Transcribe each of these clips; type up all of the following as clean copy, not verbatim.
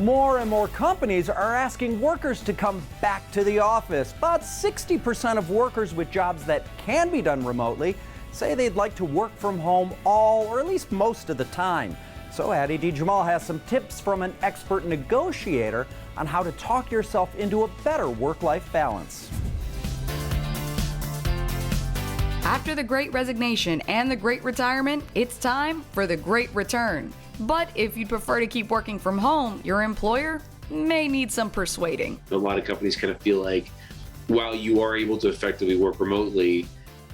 More and more companies are asking workers to come back to the office. About 60% of workers with jobs that can be done remotely say they'd like to work from home all or at least most of the time. So Addie D. Jamal has some tips from an expert negotiator on how to talk yourself into a better work-life balance. After the Great Resignation and the Great Retirement, it's time for the Great Return. But if you'd prefer to keep working from home, your employer may need some persuading. A lot of companies kind of feel like while you are able to effectively work remotely,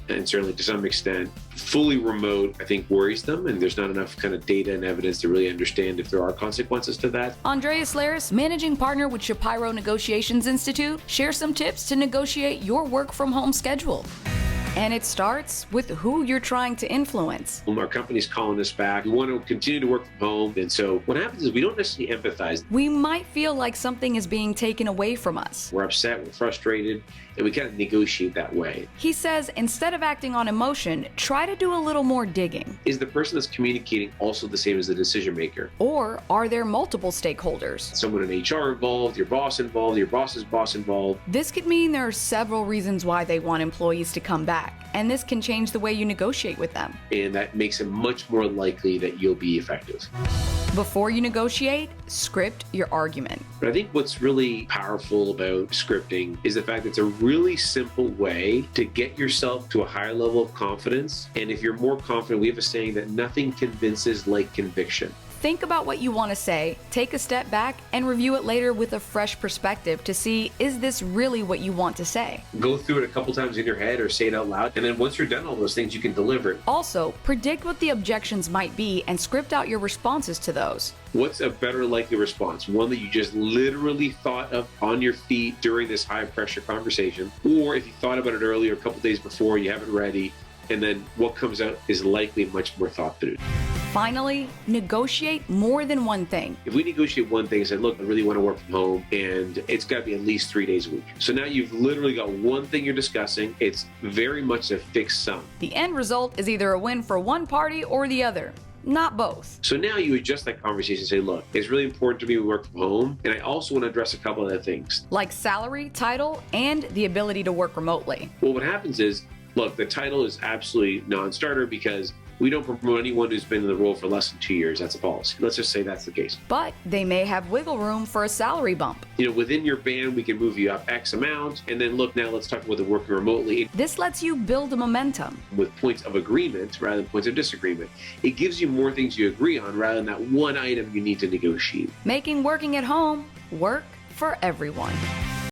and certainly to some extent, fully remote, I think worries them, and there's not enough kind of data and evidence to really understand if there are consequences to that. Andreas Laris, managing partner with Shapiro Negotiations Institute, shares some tips to negotiate your work from home schedule. And it starts with who you're trying to influence. Our company's calling us back. We want to continue to work from home. And so what happens is we don't necessarily empathize. We might feel like something is being taken away from us. We're upset, we're frustrated, and we kind of negotiate that way. He says instead of acting on emotion, try to do a little more digging. Is the person that's communicating also the same as the decision maker? Or are there multiple stakeholders? Someone in HR involved, your boss's boss involved. This could mean there are several reasons why they want employees to come back. And this can change the way you negotiate with them. And that makes it much more likely that you'll be effective. Before you negotiate, script your argument. But I think what's really powerful about scripting is the fact that it's a really simple way to get yourself to a higher level of confidence. And if you're more confident, we have a saying that nothing convinces like conviction. Think about what you want to say, take a step back, and review it later with a fresh perspective to see, is this really what you want to say? Go through it a couple times in your head or say it out loud, and then once you're done all those things, you can deliver it. Also, predict what the objections might be and script out your responses to those. What's a better likely response? One that you just literally thought of on your feet during this high pressure conversation, or if you thought about it earlier, a couple days before, you have it ready, and then what comes out is likely much more thought through. Finally, negotiate more than one thing. If we negotiate one thing and say, look, I really want to work from home, and it's got to be at least 3 days a week. So now you've literally got one thing you're discussing. It's very much a fixed sum. The end result is either a win for one party or the other, not both. So now you adjust that conversation and say, look, it's really important to me to work from home, and I also want to address a couple other things. Like salary, title, and the ability to work remotely. Well, what happens is, look, the title is absolutely non-starter because we don't promote anyone who's been in the role for less than 2 years. That's a policy. Let's just say that's the case. But they may have wiggle room for a salary bump. Within your band, we can move you up X amount. And then look, now let's talk about the working remotely. This lets you build a momentum. With points of agreement rather than points of disagreement. It gives you more things you agree on rather than that one item you need to negotiate. Making working at home work for everyone.